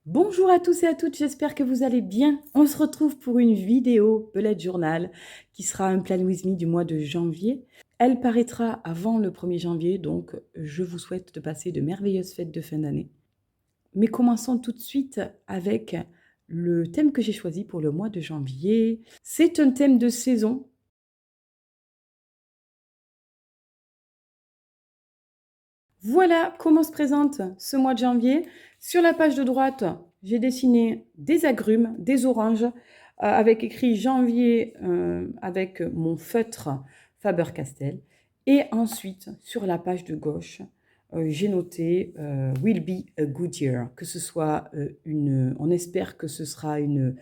Bonjour à tous et à toutes, j'espère que vous allez bien. On se retrouve pour une vidéo bullet journal qui sera un plan with me du mois de janvier. Elle paraîtra avant le 1er janvier, donc je vous souhaite de passer de merveilleuses fêtes de fin d'année. Mais commençons tout de suite avec le thème que j'ai choisi pour le mois de janvier. C'est un thème de saison. Voilà comment se présente ce mois de janvier. Sur la page de droite, j'ai dessiné des agrumes, des oranges, avec écrit janvier avec mon feutre Faber-Castell. Et ensuite, sur la page de gauche, j'ai noté Will be a good year, que ce soit on espère que ce sera une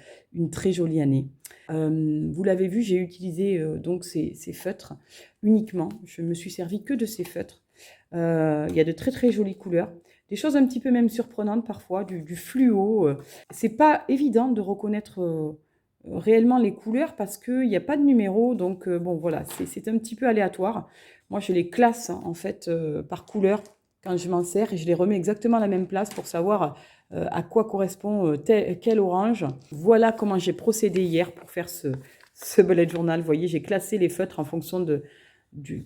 très jolie année. Vous l'avez vu, j'ai utilisé donc ces feutres uniquement. Je me suis servi que de ces feutres. Il y a de très très jolies couleurs, des choses un petit peu même surprenantes parfois, du fluo. C'est pas évident de reconnaître réellement les couleurs parce qu'il n'y a pas de numéro, donc bon voilà, c'est un petit peu aléatoire. Moi je les classe en fait par couleur quand je m'en sers et je les remets exactement à la même place pour savoir à quoi correspond quel orange. Voilà comment j'ai procédé hier pour faire ce bullet journal. Vous voyez, j'ai classé les feutres en fonction de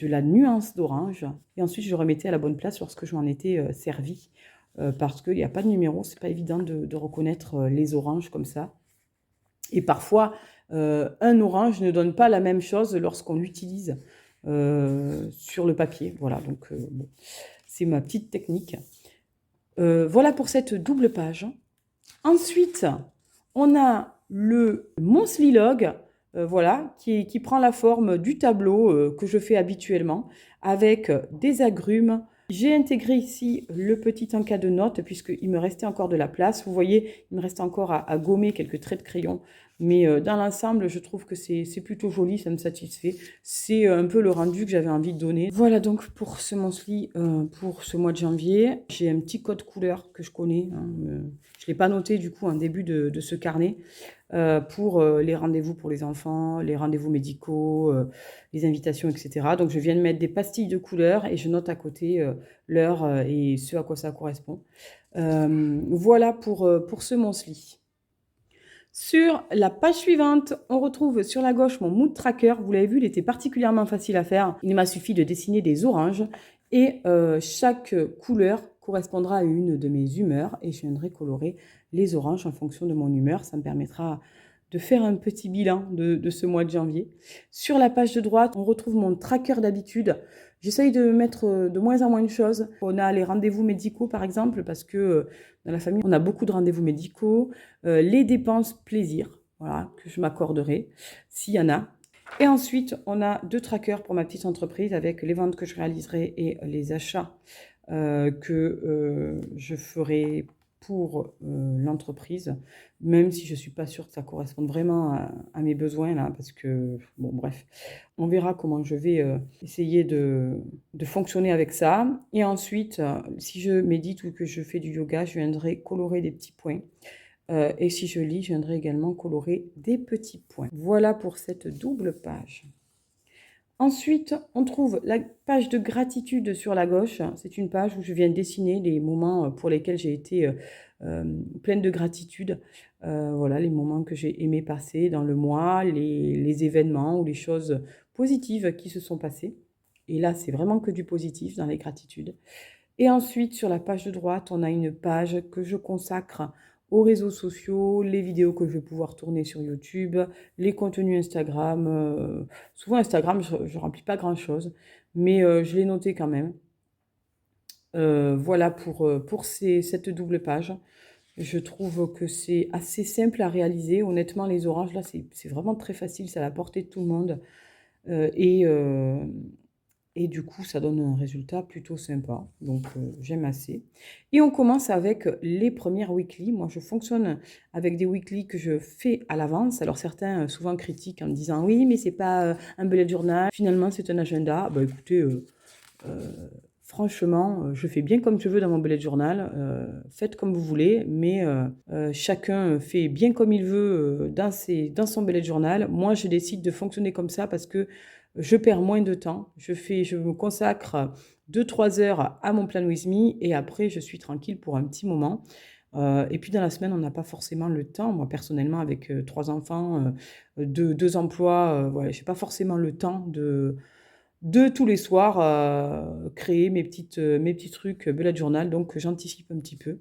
la nuance d'orange. Et ensuite, je remettais à la bonne place lorsque je m'en étais servi. Parce qu'il n'y a pas de numéro, c'est pas évident de reconnaître les oranges comme ça. Et parfois, un orange ne donne pas la même chose lorsqu'on l'utilise sur le papier. Voilà, donc bon, c'est ma petite technique. Voilà pour cette double page. Ensuite, on a le monthly log, voilà, qui prend la forme du tableau que je fais habituellement avec des agrumes. J'ai intégré ici le petit encas de notes puisqu'il me restait encore de la place. Vous voyez, il me reste encore à gommer quelques traits de crayon. Mais dans l'ensemble, je trouve que c'est plutôt joli, ça me satisfait. C'est un peu le rendu que j'avais envie de donner. Voilà donc pour ce monthly, pour ce mois de janvier. J'ai un petit code couleur que je connais. Hein, je ne l'ai pas noté du coup en début de ce carnet pour les rendez-vous pour les enfants, les rendez-vous médicaux, les invitations, etc. Donc je viens de mettre des pastilles de couleurs et je note à côté l'heure et ce à quoi ça correspond. Voilà pour ce monthly. Sur la page suivante, on retrouve sur la gauche mon mood tracker. Vous l'avez vu, il était particulièrement facile à faire. Il m'a suffi de dessiner des oranges et chaque couleur correspondra à une de mes humeurs et je viendrai colorer les oranges en fonction de mon humeur. Ça me permettra de faire un petit bilan de ce mois de janvier. Sur la page de droite, on retrouve mon tracker d'habitude. J'essaye de mettre de moins en moins de choses. On a les rendez-vous médicaux, par exemple, parce que dans la famille, on a beaucoup de rendez-vous médicaux. Les dépenses plaisir, voilà, que je m'accorderai, s'il y en a. Et ensuite, on a 2 trackers pour ma petite entreprise avec les ventes que je réaliserai et les achats que je ferai pour l'entreprise, même si je ne suis pas sûre que ça corresponde vraiment à mes besoins, là, parce que, bon, bref, on verra comment je vais essayer de fonctionner avec ça. Et ensuite, si je médite ou que je fais du yoga, je viendrai colorer des petits points. Et si je lis, je viendrai également colorer des petits points. Voilà pour cette double page. Ensuite, on trouve la page de gratitude sur la gauche. C'est une page où je viens dessiner les moments pour lesquels j'ai été pleine de gratitude. Voilà, les moments que j'ai aimé passer dans le mois, les événements ou les choses positives qui se sont passées. Et là, c'est vraiment que du positif dans les gratitudes. Et ensuite, sur la page de droite, on a une page que je consacre aux réseaux sociaux, les vidéos que je vais pouvoir tourner sur YouTube, les contenus Instagram. Souvent, Instagram, je ne remplis pas grand-chose, mais je l'ai noté quand même. Voilà pour cette double page. Je trouve que c'est assez simple à réaliser. Honnêtement, les oranges, là, c'est vraiment très facile. C'est à la portée de tout le monde. Et du coup, ça donne un résultat plutôt sympa. Donc, j'aime assez. Et on commence avec les premières weekly. Moi, je fonctionne avec des weekly que je fais à l'avance. Alors, certains souvent critiquent en me disant « Oui, mais c'est pas un bullet journal. Finalement, c'est un agenda. » Bah, écoutez, franchement, je fais bien comme je veux dans mon bullet journal. Faites comme vous voulez, mais chacun fait bien comme il veut dans son bullet journal. Moi, je décide de fonctionner comme ça parce que je perds moins de temps. Je me consacre 2-3 heures à mon plan with me et après, je suis tranquille pour un petit moment. Et puis dans la semaine, on n'a pas forcément le temps. Moi, personnellement, avec 3 enfants, 2 emplois, voilà, j'ai pas forcément le temps de tous les soirs, créer mes petits trucs, bullet journal, donc j'anticipe un petit peu.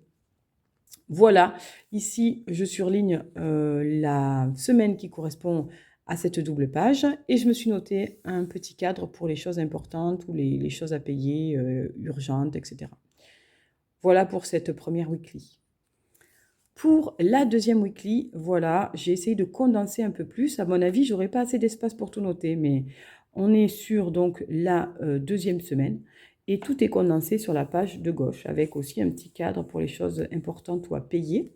Voilà, ici, je surligne, la semaine qui correspond à cette double page et je me suis noté un petit cadre pour les choses importantes ou les choses à payer, urgentes et cetera. Voilà pour cette première weekly. Pour la deuxième weekly, voilà, j'ai essayé de condenser un peu plus. À mon avis, j'aurais pas assez d'espace pour tout noter, mais on est sur donc la deuxième semaine et tout est condensé sur la page de gauche avec aussi un petit cadre pour les choses importantes ou à payer.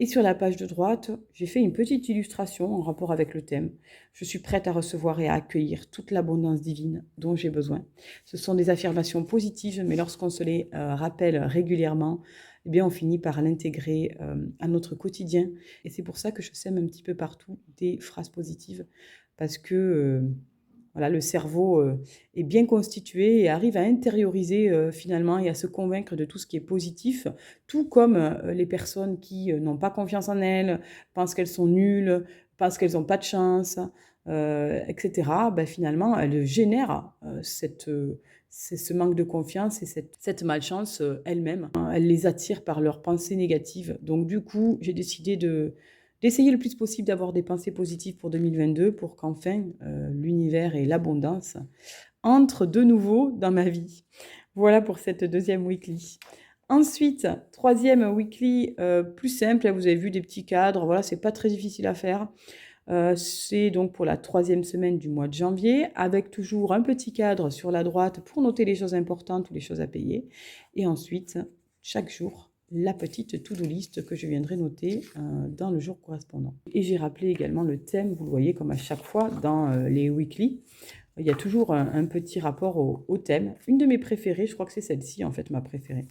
Et sur la page de droite, j'ai fait une petite illustration en rapport avec le thème. Je suis prête à recevoir et à accueillir toute l'abondance divine dont j'ai besoin. Ce sont des affirmations positives, mais lorsqu'on se les rappelle régulièrement, eh bien, on finit par l'intégrer à notre quotidien. Et c'est pour ça que je sème un petit peu partout des phrases positives, parce que voilà, le cerveau est bien constitué et arrive à intérioriser finalement et à se convaincre de tout ce qui est positif, tout comme les personnes qui n'ont pas confiance en elles, pensent qu'elles sont nulles, pensent qu'elles n'ont pas de chance, etc. Ben, finalement, elles génèrent ce manque de confiance et cette malchance elles-mêmes. Elles les attirent par leurs pensées négatives. Donc du coup, j'ai décidé d'essayer le plus possible d'avoir des pensées positives pour 2022 pour qu'enfin l'univers et l'abondance entrent de nouveau dans ma vie. Voilà pour cette deuxième weekly. Ensuite, troisième weekly, plus simple, là, vous avez vu des petits cadres, voilà, c'est pas très difficile à faire. C'est donc pour la troisième semaine du mois de janvier, avec toujours un petit cadre sur la droite pour noter les choses importantes ou les choses à payer. Et ensuite, chaque jour, la petite to-do list que je viendrai noter dans le jour correspondant. Et j'ai rappelé également le thème, vous le voyez comme à chaque fois dans les weekly. Il y a toujours un petit rapport au thème. Une de mes préférées, je crois que c'est celle-ci en fait ma préférée.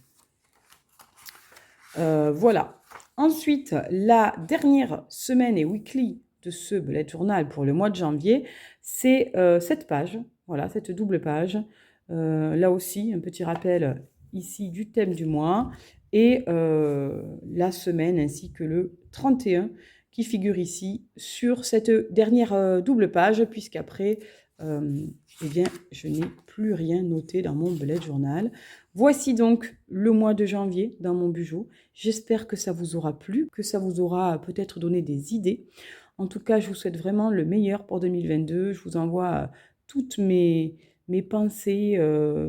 Voilà. Ensuite, la dernière semaine et weekly de ce bullet journal pour le mois de janvier, c'est cette page, voilà, cette double page. Là aussi, un petit rappel ici du thème du mois et la semaine ainsi que le 31 qui figure ici sur cette dernière double page, puisqu'après, eh bien, je n'ai plus rien noté dans mon bullet journal. Voici donc le mois de janvier dans mon bijou. J'espère que ça vous aura plu, que ça vous aura peut-être donné des idées. En tout cas, je vous souhaite vraiment le meilleur pour 2022. Je vous envoie toutes mes pensées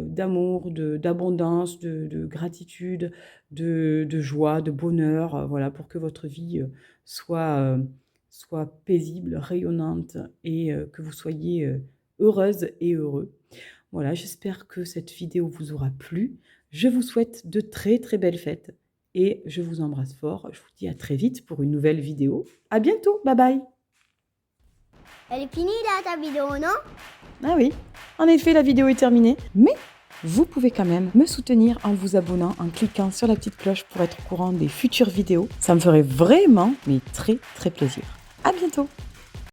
d'amour, d'abondance, de gratitude, de joie, de bonheur, voilà, pour que votre vie soit paisible, rayonnante et que vous soyez heureuse et heureux. Voilà, j'espère que cette vidéo vous aura plu. Je vous souhaite de très très belles fêtes et je vous embrasse fort. Je vous dis à très vite pour une nouvelle vidéo. À bientôt, bye bye. Elle est finie là ta vidéo, non? Ah oui, en effet, la vidéo est terminée, mais vous pouvez quand même me soutenir en vous abonnant, en cliquant sur la petite cloche pour être au courant des futures vidéos. Ça me ferait vraiment, mais très très plaisir. À bientôt.